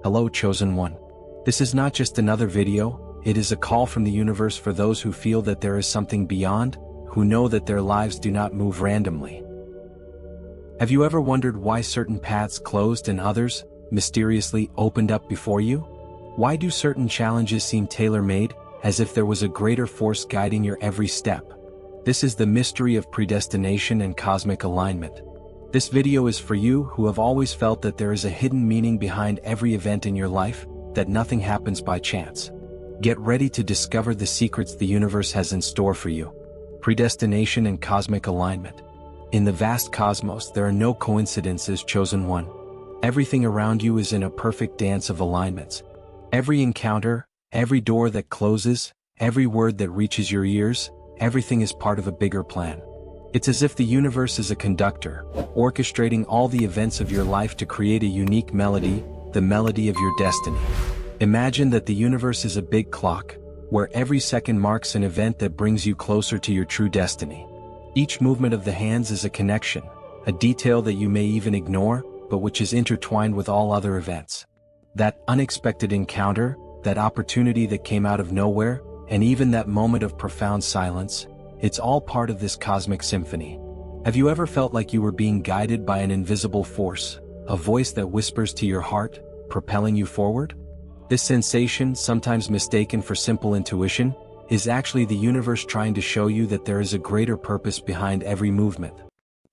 Hello, Chosen One. This is not just another video, it is a call from the universe for those who feel that there is something beyond, who know that their lives do not move randomly. Have you ever wondered why certain paths closed and others, mysteriously, opened up before you? Why do certain challenges seem tailor-made, as if there was a greater force guiding your every step? This is the mystery of predestination and cosmic alignment. This video is for you who have always felt that there is a hidden meaning behind every event in your life, that nothing happens by chance. Get ready to discover the secrets the universe has in store for you. Predestination and cosmic alignment. In the vast cosmos, there are no coincidences, Chosen One. Everything around you is in a perfect dance of alignments. Every encounter, every door that closes, every word that reaches your ears, everything is part of a bigger plan. It's as if the universe is a conductor, orchestrating all the events of your life to create a unique melody, the melody of your destiny. Imagine that the universe is a big clock, where every second marks an event that brings you closer to your true destiny. Each movement of the hands is a connection, a detail that you may even ignore, but which is intertwined with all other events. That unexpected encounter, that opportunity that came out of nowhere, and even that moment of profound silence, it's all part of this cosmic symphony. Have you ever felt like you were being guided by an invisible force, a voice that whispers to your heart, propelling you forward? This sensation, sometimes mistaken for simple intuition, is actually the universe trying to show you that there is a greater purpose behind every movement.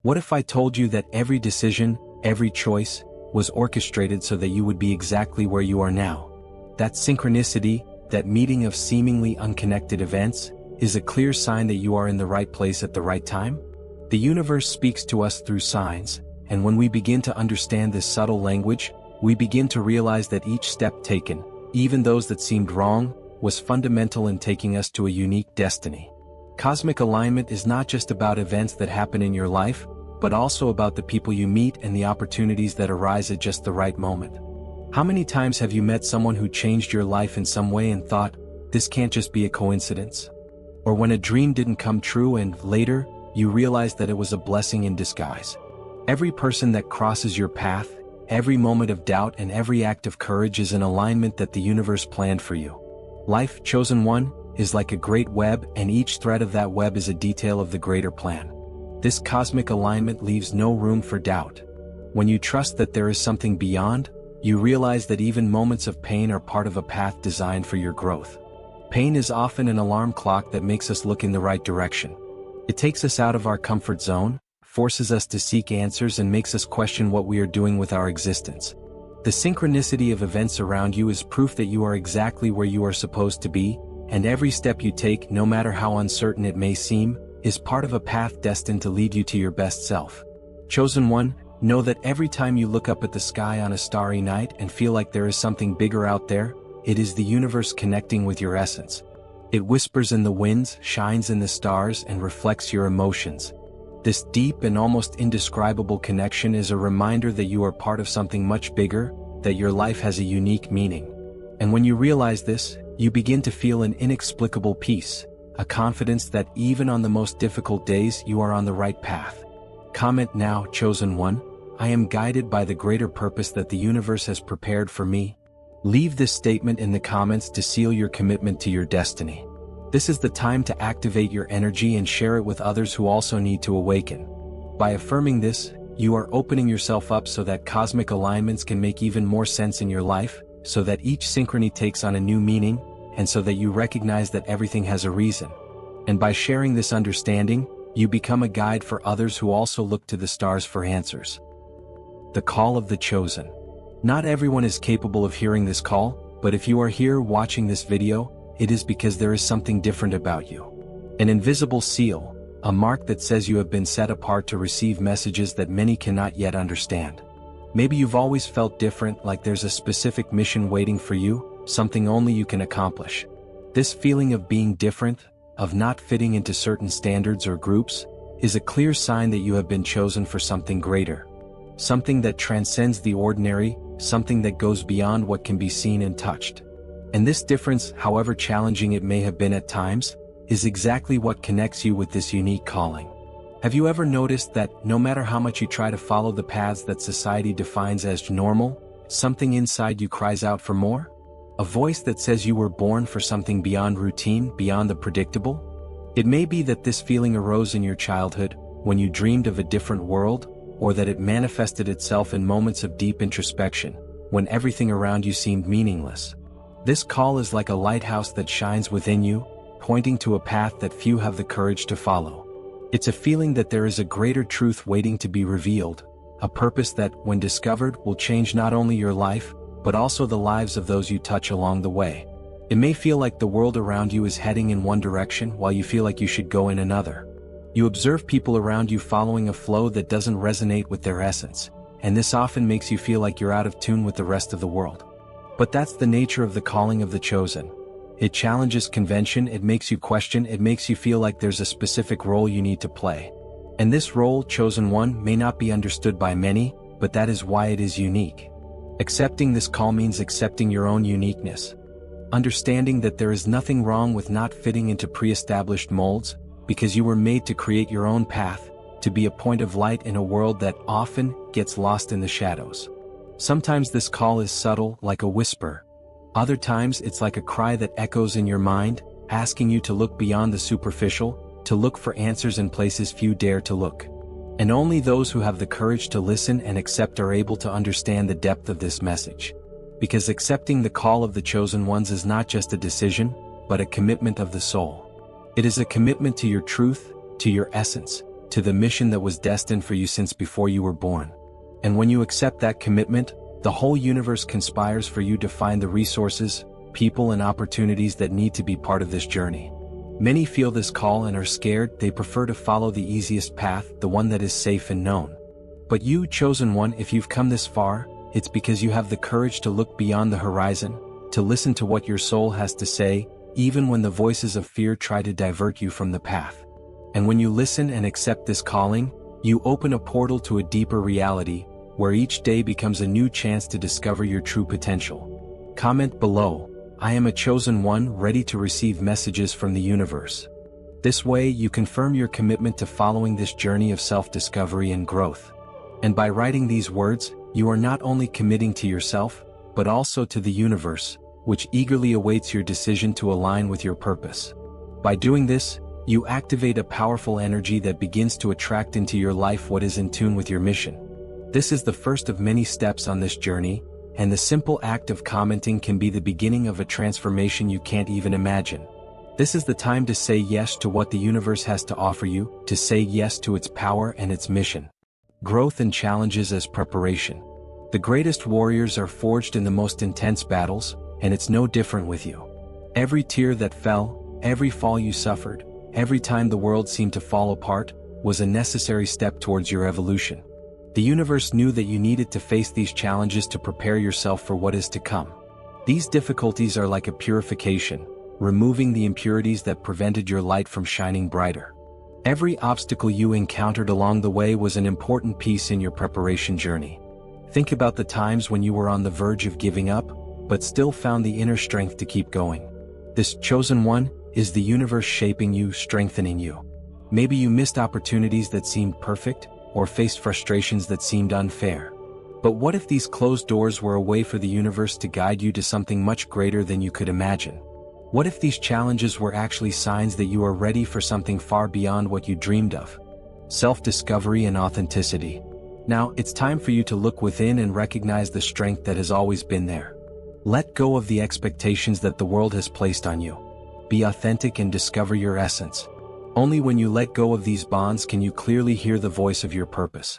What if I told you that every decision, every choice, was orchestrated so that you would be exactly where you are now? That synchronicity, that meeting of seemingly unconnected events, is a clear sign that you are in the right place at the right time? The universe speaks to us through signs, and when we begin to understand this subtle language, we begin to realize that each step taken, even those that seemed wrong, was fundamental in taking us to a unique destiny. Cosmic alignment is not just about events that happen in your life, but also about the people you meet and the opportunities that arise at just the right moment. How many times have you met someone who changed your life in some way and thought, this can't just be a coincidence? Or when a dream didn't come true and, later, you realized that it was a blessing in disguise. Every person that crosses your path, every moment of doubt and every act of courage is an alignment that the universe planned for you. Life, Chosen One, is like a great web, and each thread of that web is a detail of the greater plan. This cosmic alignment leaves no room for doubt. When you trust that there is something beyond, you realize that even moments of pain are part of a path designed for your growth. Pain is often an alarm clock that makes us look in the right direction. It takes us out of our comfort zone, forces us to seek answers, and makes us question what we are doing with our existence. The synchronicity of events around you is proof that you are exactly where you are supposed to be, and every step you take, no matter how uncertain it may seem, is part of a path destined to lead you to your best self. Chosen One, know that every time you look up at the sky on a starry night and feel like there is something bigger out there, it is the universe connecting with your essence. It whispers in the winds, shines in the stars, and reflects your emotions. This deep and almost indescribable connection is a reminder that you are part of something much bigger, that your life has a unique meaning. And when you realize this, you begin to feel an inexplicable peace, a confidence that even on the most difficult days you are on the right path. Comment now, Chosen One, I am guided by the greater purpose that the universe has prepared for me. Leave this statement in the comments to seal your commitment to your destiny. This is the time to activate your energy and share it with others who also need to awaken. By affirming this, you are opening yourself up so that cosmic alignments can make even more sense in your life, so that each synchrony takes on a new meaning, and so that you recognize that everything has a reason. And by sharing this understanding, you become a guide for others who also look to the stars for answers. The call of the chosen. Not everyone is capable of hearing this call, but if you are here watching this video, it is because there is something different about you. An invisible seal, a mark that says you have been set apart to receive messages that many cannot yet understand. Maybe you've always felt different, like there's a specific mission waiting for you, something only you can accomplish. This feeling of being different, of not fitting into certain standards or groups, is a clear sign that you have been chosen for something greater. Something that transcends the ordinary, something that goes beyond what can be seen and touched. And this difference, however challenging it may have been at times, is exactly what connects you with this unique calling. Have you ever noticed that, no matter how much you try to follow the paths that society defines as normal, Something inside you cries out for more? A voice that says you were born for something beyond routine, beyond the predictable? It may be that this feeling arose in your childhood, when you dreamed of a different world, or that it manifested itself in moments of deep introspection, when everything around you seemed meaningless. This call is like a lighthouse that shines within you, pointing to a path that few have the courage to follow. It's a feeling that there is a greater truth waiting to be revealed, a purpose that, when discovered, will change not only your life, but also the lives of those you touch along the way. It may feel like the world around you is heading in one direction while you feel like you should go in another. You observe people around you following a flow that doesn't resonate with their essence, and this often makes you feel like you're out of tune with the rest of the world. But that's the nature of the calling of the chosen. It challenges convention, it makes you question, it makes you feel like there's a specific role you need to play. And this role, chosen one, may not be understood by many, but that is why it is unique. Accepting this call means accepting your own uniqueness. Understanding that there is nothing wrong with not fitting into pre-established molds, because you were made to create your own path, to be a point of light in a world that often gets lost in the shadows. Sometimes this call is subtle, like a whisper. Other times it's like a cry that echoes in your mind, asking you to look beyond the superficial, to look for answers in places few dare to look. And only those who have the courage to listen and accept are able to understand the depth of this message. Because accepting the call of the chosen ones is not just a decision, but a commitment of the soul. It is a commitment to your truth, to your essence, to the mission that was destined for you since before you were born. And when you accept that commitment, the whole universe conspires for you to find the resources, people and opportunities that need to be part of this journey. Many feel this call and are scared. They prefer to follow the easiest path, the one that is safe and known. But you, chosen one, if you've come this far, it's because you have the courage to look beyond the horizon, to listen to what your soul has to say, even when the voices of fear try to divert you from the path. And when you listen and accept this calling, you open a portal to a deeper reality, where each day becomes a new chance to discover your true potential. Comment below, I am a chosen one, ready to receive messages from the universe. This way you confirm your commitment to following this journey of self-discovery and growth. And by writing these words, you are not only committing to yourself, but also to the universe, which eagerly awaits your decision to align with your purpose. By doing this, you activate a powerful energy that begins to attract into your life what is in tune with your mission. This is the first of many steps on this journey, and the simple act of commenting can be the beginning of a transformation you can't even imagine. This is the time to say yes to what the universe has to offer you, to say yes to its power and its mission. Growth and challenges as preparation. The greatest warriors are forged in the most intense battles, and it's no different with you. Every tear that fell, every fall you suffered, every time the world seemed to fall apart, was a necessary step towards your evolution. The universe knew that you needed to face these challenges to prepare yourself for what is to come. These difficulties are like a purification, removing the impurities that prevented your light from shining brighter. Every obstacle you encountered along the way was an important piece in your preparation journey. Think about the times when you were on the verge of giving up, but still found the inner strength to keep going. This chosen one is the universe shaping you, strengthening you. Maybe you missed opportunities that seemed perfect, or faced frustrations that seemed unfair. But what if these closed doors were a way for the universe to guide you to something much greater than you could imagine? What if these challenges were actually signs that you are ready for something far beyond what you dreamed of? Self-discovery and authenticity. Now, it's time for you to look within and recognize the strength that has always been there. Let go of the expectations that the world has placed on you. Be authentic and discover your essence. Only when you let go of these bonds can you clearly hear the voice of your purpose.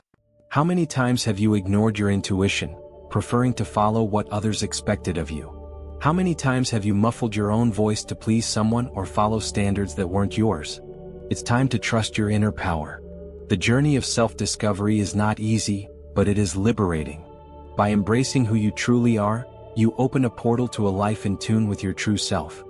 How many times have you ignored your intuition, preferring to follow what others expected of you? How many times have you muffled your own voice to please someone or follow standards that weren't yours? It's time to trust your inner power. The journey of self-discovery is not easy, but it is liberating. By embracing who you truly are, you open a portal to a life in tune with your true self.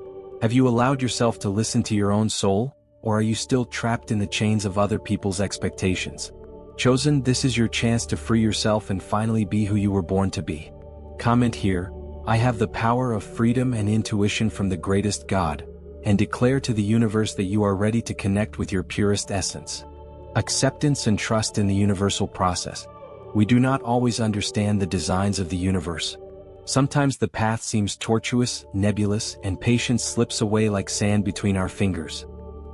Have you allowed yourself to listen to your own soul? Or are you still trapped in the chains of other people's expectations? Chosen, this is your chance to free yourself and finally be who you were born to be. Comment here, I have the power of freedom and intuition from the greatest God, and declare to the universe that you are ready to connect with your purest essence. Acceptance and trust in the universal process. We do not always understand the designs of the universe. Sometimes the path seems tortuous, nebulous, and patience slips away like sand between our fingers.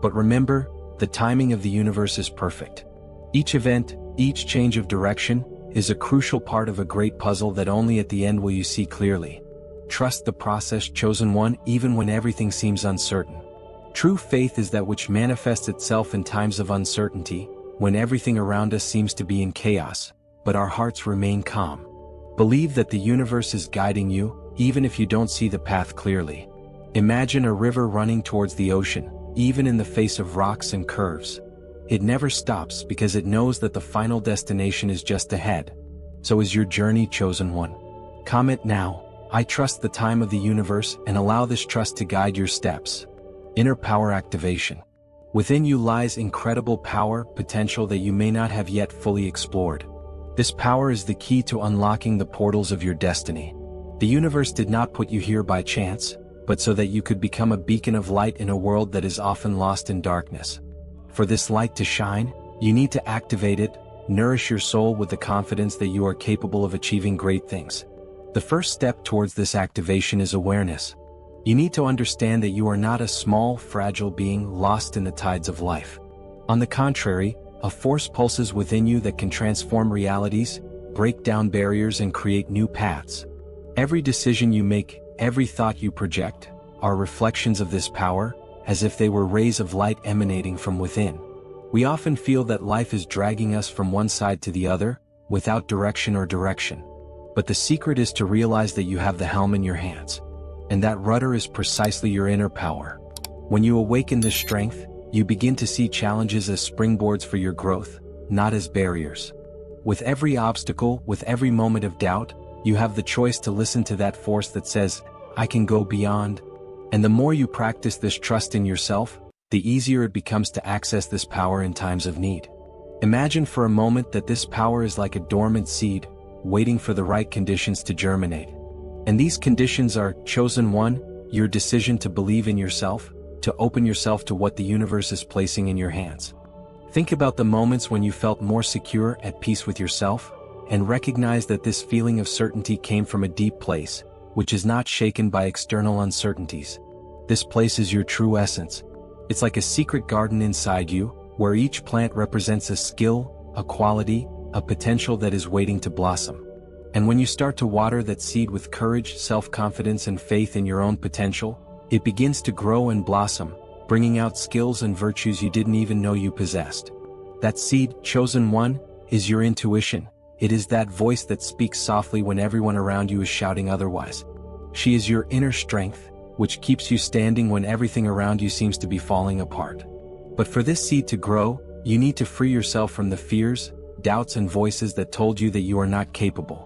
But remember, the timing of the universe is perfect. Each event, each change of direction, is a crucial part of a great puzzle that only at the end will you see clearly. Trust the process, chosen one, even when everything seems uncertain. True faith is that which manifests itself in times of uncertainty, when everything around us seems to be in chaos, but our hearts remain calm. Believe that the universe is guiding you, even if you don't see the path clearly. Imagine a river running towards the ocean, even in the face of rocks and curves. It never stops because it knows that the final destination is just ahead. So is your journey, chosen one? Comment now, I trust the time of the universe, and allow this trust to guide your steps. Inner power activation. Within you lies incredible power, potential that you may not have yet fully explored. This power is the key to unlocking the portals of your destiny. The universe did not put you here by chance, but so that you could become a beacon of light in a world that is often lost in darkness. For this light to shine, you need to activate it, nourish your soul with the confidence that you are capable of achieving great things. The first step towards this activation is awareness. You need to understand that you are not a small, fragile being lost in the tides of life. On the contrary, a force pulses within you that can transform realities, break down barriers, and create new paths. Every decision you make, every thought you project, are reflections of this power, as if they were rays of light emanating from within. We often feel that life is dragging us from one side to the other, without direction or direction. But the secret is to realize that you have the helm in your hands. And that rudder is precisely your inner power. When you awaken this strength, you begin to see challenges as springboards for your growth, not as barriers. With every obstacle, with every moment of doubt, you have the choice to listen to that force that says, I can go beyond. And the more you practice this trust in yourself, the easier it becomes to access this power in times of need. Imagine for a moment that this power is like a dormant seed, waiting for the right conditions to germinate. And these conditions are, chosen one, your decision to believe in yourself, to open yourself to what the universe is placing in your hands. Think about the moments when you felt more secure, at peace with yourself, and recognize that this feeling of certainty came from a deep place, which is not shaken by external uncertainties. This place is your true essence. It's like a secret garden inside you, where each plant represents a skill, a quality, a potential that is waiting to blossom. And when you start to water that seed with courage, self-confidence, and faith in your own potential, it begins to grow and blossom, bringing out skills and virtues you didn't even know you possessed. That seed, chosen one, is your intuition. It is that voice that speaks softly when everyone around you is shouting otherwise. She is your inner strength, which keeps you standing when everything around you seems to be falling apart. But for this seed to grow, you need to free yourself from the fears, doubts, and voices that told you that you are not capable.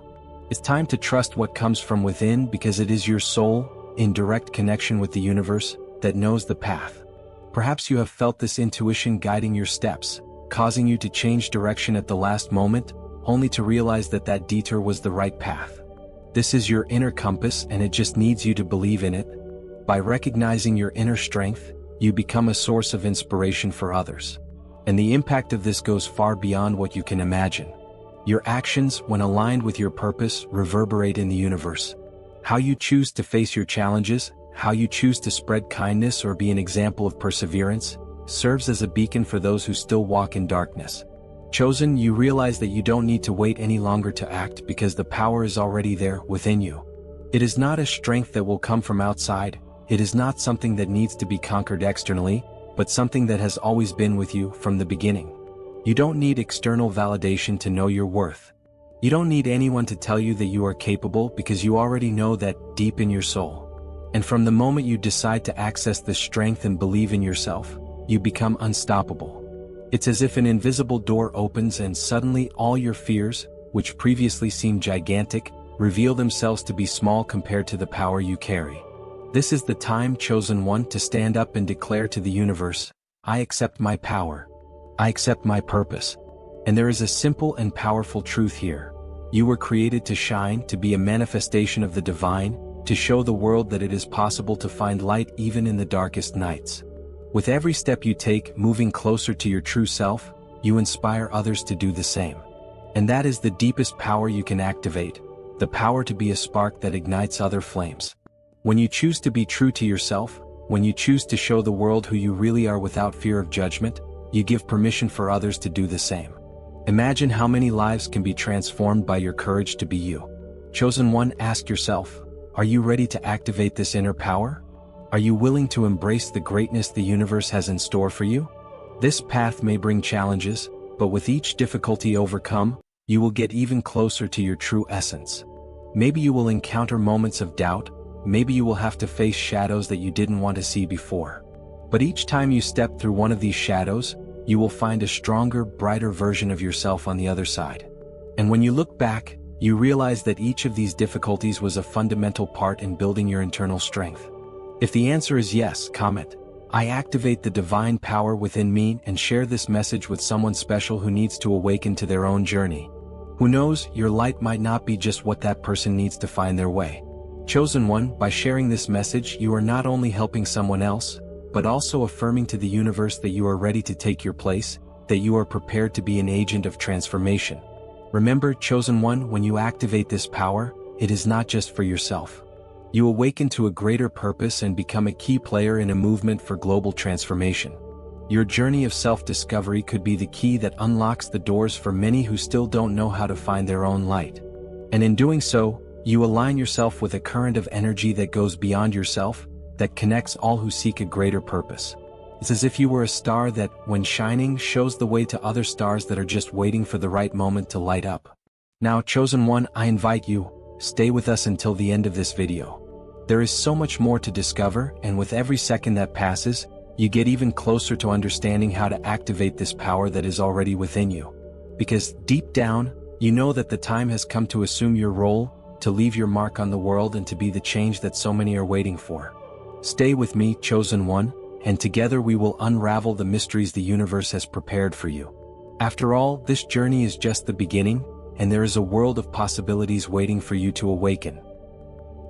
It's time to trust what comes from within, because it is your soul, in direct connection with the universe, that knows the path. Perhaps you have felt this intuition guiding your steps, causing you to change direction at the last moment, only to realize that that detour was the right path. This is your inner compass, and it just needs you to believe in it. By recognizing your inner strength, you become a source of inspiration for others. And the impact of this goes far beyond what you can imagine. Your actions, when aligned with your purpose, reverberate in the universe. How you choose to face your challenges, how you choose to spread kindness or be an example of perseverance, serves as a beacon for those who still walk in darkness. Chosen, you realize that you don't need to wait any longer to act, because the power is already there within you. It is not a strength that will come from outside. It is not something that needs to be conquered externally, but something that has always been with you from the beginning. You don't need external validation to know your worth. You don't need anyone to tell you that you are capable, because you already know that deep in your soul. And from the moment you decide to access this strength and believe in yourself, you become unstoppable. It's as if an invisible door opens and suddenly all your fears, which previously seemed gigantic, reveal themselves to be small compared to the power you carry. This is the time, chosen one, to stand up and declare to the universe, I accept my power. I accept my purpose. And there is a simple and powerful truth here. You were created to shine, to be a manifestation of the divine, to show the world that it is possible to find light even in the darkest nights. With every step you take, moving closer to your true self, you inspire others to do the same. And that is the deepest power you can activate, the power to be a spark that ignites other flames. When you choose to be true to yourself, when you choose to show the world who you really are without fear of judgment, you give permission for others to do the same. Imagine how many lives can be transformed by your courage to be you. Chosen one, ask yourself, are you ready to activate this inner power? Are you willing to embrace the greatness the universe has in store for you? This path may bring challenges, but with each difficulty overcome, you will get even closer to your true essence. Maybe you will encounter moments of doubt, maybe you will have to face shadows that you didn't want to see before. But each time you step through one of these shadows, you will find a stronger, brighter version of yourself on the other side. And when you look back, you realize that each of these difficulties was a fundamental part in building your internal strength. If the answer is yes, comment, I activate the divine power within me, and share this message with someone special who needs to awaken to their own journey. Who knows, your light might not be just what that person needs to find their way. Chosen one, by sharing this message, you are not only helping someone else, but also affirming to the universe that you are ready to take your place, that you are prepared to be an agent of transformation. Remember, chosen one, when you activate this power, it is not just for yourself. You awaken to a greater purpose and become a key player in a movement for global transformation. Your journey of self-discovery could be the key that unlocks the doors for many who still don't know how to find their own light. And in doing so, you align yourself with a current of energy that goes beyond yourself, that connects all who seek a greater purpose. It's as if you were a star that, when shining, shows the way to other stars that are just waiting for the right moment to light up. Now, chosen one, I invite you, stay with us until the end of this video. There is so much more to discover, and with every second that passes, you get even closer to understanding how to activate this power that is already within you. Because deep down, you know that the time has come to assume your role, to leave your mark on the world, and to be the change that so many are waiting for. Stay with me, chosen one, and together we will unravel the mysteries the universe has prepared for you. After all, this journey is just the beginning, and there is a world of possibilities waiting for you to awaken.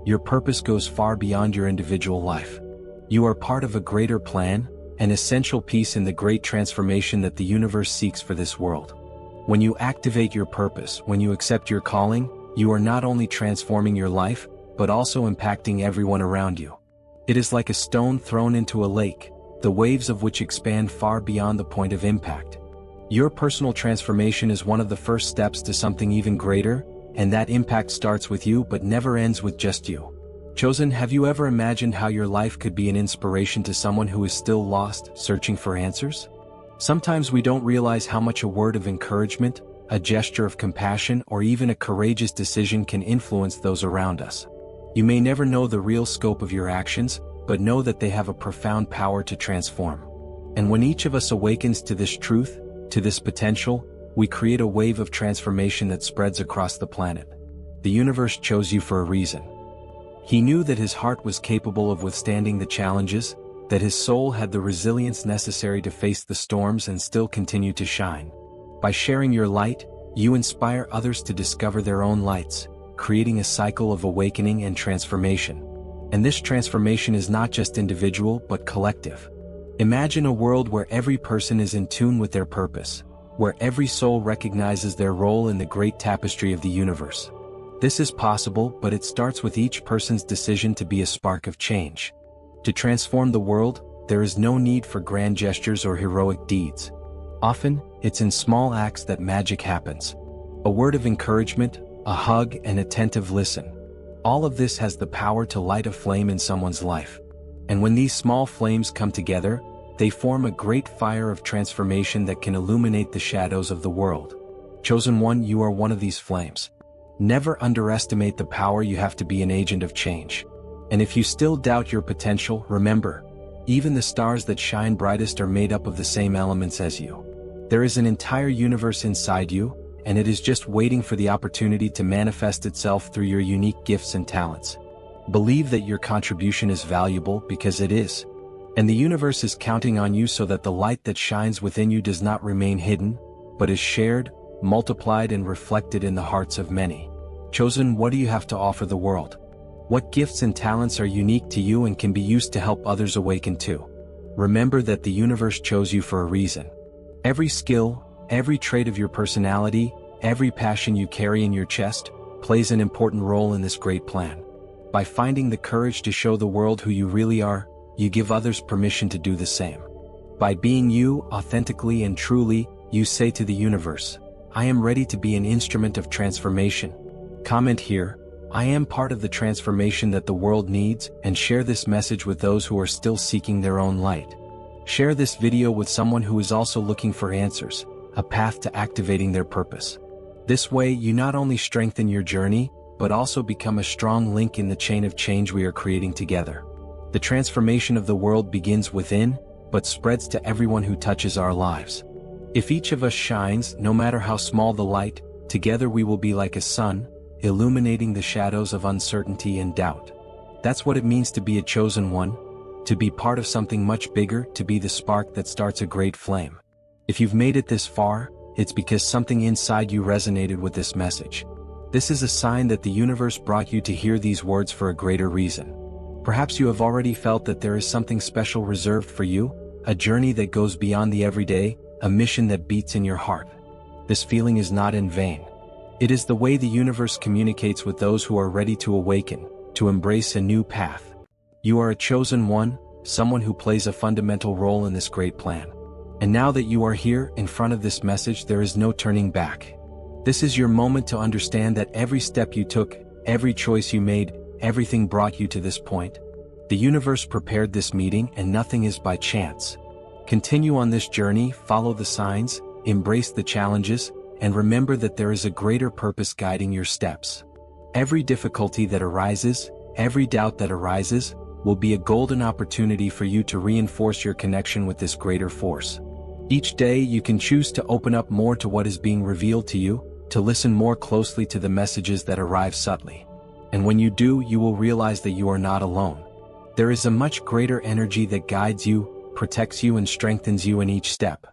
Your purpose goes far beyond your individual life. You are part of a greater plan, an essential piece in the great transformation that the universe seeks for this world. When you activate your purpose, when you accept your calling, you are not only transforming your life, but also impacting everyone around you. It is like a stone thrown into a lake, the waves of which expand far beyond the point of impact. Your personal transformation is one of the first steps to something even greater, and that impact starts with you but never ends with just you. Chosen, have you ever imagined how your life could be an inspiration to someone who is still lost, searching for answers? Sometimes we don't realize how much a word of encouragement, a gesture of compassion, or even a courageous decision can influence those around us. You may never know the real scope of your actions, but know that they have a profound power to transform. And when each of us awakens to this truth, to this potential, we create a wave of transformation that spreads across the planet. The universe chose you for a reason. He knew that his heart was capable of withstanding the challenges, that his soul had the resilience necessary to face the storms and still continue to shine. By sharing your light, you inspire others to discover their own lights, creating a cycle of awakening and transformation. And this transformation is not just individual but collective. Imagine a world where every person is in tune with their purpose, where every soul recognizes their role in the great tapestry of the universe. This is possible, but it starts with each person's decision to be a spark of change. To transform the world, there is no need for grand gestures or heroic deeds. Often, it's in small acts that magic happens. A word of encouragement, a hug, an attentive listen. All of this has the power to light a flame in someone's life. And when these small flames come together, they form a great fire of transformation that can illuminate the shadows of the world. Chosen one, you are one of these flames. Never underestimate the power you have to be an agent of change. And if you still doubt your potential, remember, even the stars that shine brightest are made up of the same elements as you. There is an entire universe inside you, and it is just waiting for the opportunity to manifest itself through your unique gifts and talents. Believe that your contribution is valuable, because it is. And the universe is counting on you so that the light that shines within you does not remain hidden, but is shared, multiplied, and reflected in the hearts of many. Chosen, what do you have to offer the world? What gifts and talents are unique to you and can be used to help others awaken too? Remember that the universe chose you for a reason. Every skill, every trait of your personality, every passion you carry in your chest, plays an important role in this great plan. By finding the courage to show the world who you really are, you give others permission to do the same. By being you, authentically and truly, you say to the universe, I am ready to be an instrument of transformation. Comment here, I am part of the transformation that the world needs, and share this message with those who are still seeking their own light. Share this video with someone who is also looking for answers, a path to activating their purpose. This way, you not only strengthen your journey, but also become a strong link in the chain of change we are creating together. The transformation of the world begins within, but spreads to everyone who touches our lives. If each of us shines, no matter how small the light, together we will be like a sun, illuminating the shadows of uncertainty and doubt. That's what it means to be a chosen one, to be part of something much bigger, to be the spark that starts a great flame. If you've made it this far, it's because something inside you resonated with this message. This is a sign that the universe brought you to hear these words for a greater reason. Perhaps you have already felt that there is something special reserved for you, a journey that goes beyond the everyday, a mission that beats in your heart. This feeling is not in vain. It is the way the universe communicates with those who are ready to awaken, to embrace a new path. You are a chosen one, someone who plays a fundamental role in this great plan. And now that you are here, in front of this message, there is no turning back. This is your moment to understand that every step you took, every choice you made, everything brought you to this point. The universe prepared this meeting, and nothing is by chance. Continue on this journey, follow the signs, embrace the challenges, and remember that there is a greater purpose guiding your steps. Every difficulty that arises, every doubt that arises, will be a golden opportunity for you to reinforce your connection with this greater force. Each day you can choose to open up more to what is being revealed to you, to listen more closely to the messages that arrive subtly. And when you do, you will realize that you are not alone. There is a much greater energy that guides you, protects you, and strengthens you in each step.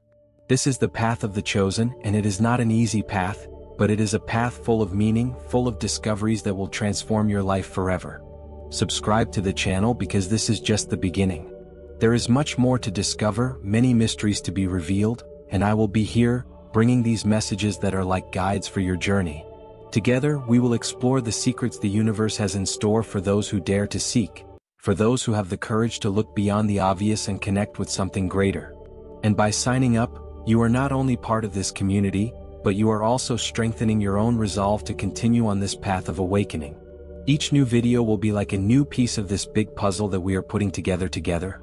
This is the path of the chosen, and it is not an easy path, but it is a path full of meaning, full of discoveries that will transform your life forever. Subscribe to the channel because this is just the beginning. There is much more to discover, many mysteries to be revealed, and I will be here, bringing these messages that are like guides for your journey. Together, we will explore the secrets the universe has in store for those who dare to seek, for those who have the courage to look beyond the obvious and connect with something greater. And by signing up, you are not only part of this community, but you are also strengthening your own resolve to continue on this path of awakening. Each new video will be like a new piece of this big puzzle that we are putting together.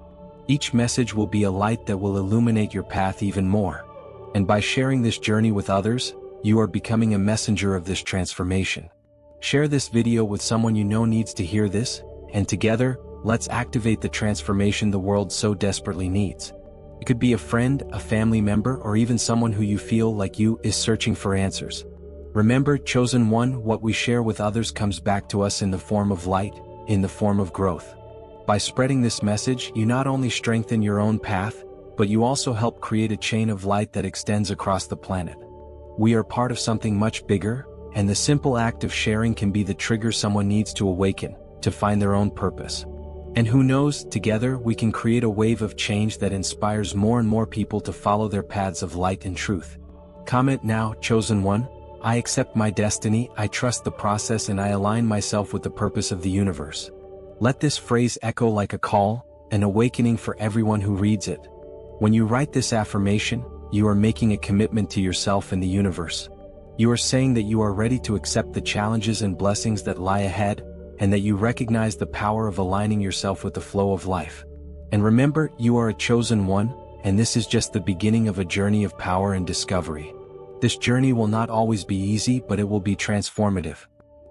Each message will be a light that will illuminate your path even more. And by sharing this journey with others, you are becoming a messenger of this transformation. Share this video with someone you know needs to hear this, and together, let's activate the transformation the world so desperately needs. It could be a friend, a family member, or even someone who you feel like you is searching for answers. Remember, chosen one, what we share with others comes back to us in the form of light, in the form of growth. By spreading this message, you not only strengthen your own path, but you also help create a chain of light that extends across the planet. We are part of something much bigger, and the simple act of sharing can be the trigger someone needs to awaken, to find their own purpose. And who knows, together we can create a wave of change that inspires more and more people to follow their paths of light and truth. Comment now, chosen one, I accept my destiny, I trust the process, and I align myself with the purpose of the universe. Let this phrase echo like a call, an awakening for everyone who reads it. When you write this affirmation, you are making a commitment to yourself and the universe. You are saying that you are ready to accept the challenges and blessings that lie ahead, and that you recognize the power of aligning yourself with the flow of life. And remember, you are a chosen one, and this is just the beginning of a journey of power and discovery. This journey will not always be easy, but it will be transformative.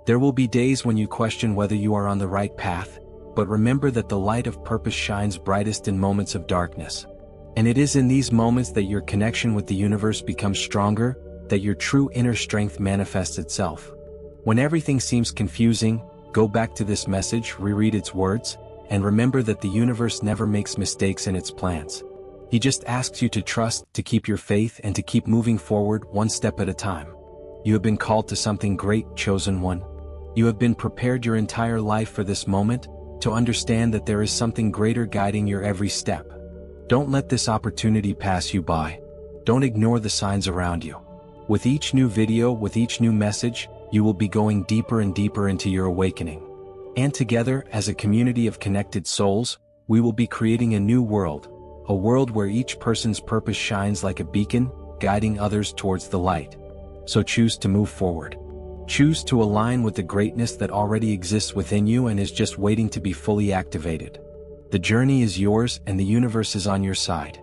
There will be days when you question whether you are on the right path, but remember that the light of purpose shines brightest in moments of darkness. And it is in these moments that your connection with the universe becomes stronger, that your true inner strength manifests itself. When everything seems confusing, go back to this message, reread its words, and remember that the universe never makes mistakes in its plans. He just asks you to trust, to keep your faith, and to keep moving forward one step at a time. You have been called to something great, chosen one. You have been prepared your entire life for this moment, to understand that there is something greater guiding your every step. Don't let this opportunity pass you by. Don't ignore the signs around you. With each new video, with each new message, you will be going deeper and deeper into your awakening. And together, as a community of connected souls, we will be creating a new world, a world where each person's purpose shines like a beacon, guiding others towards the light. So choose to move forward. Choose to align with the greatness that already exists within you and is just waiting to be fully activated. The journey is yours and the universe is on your side.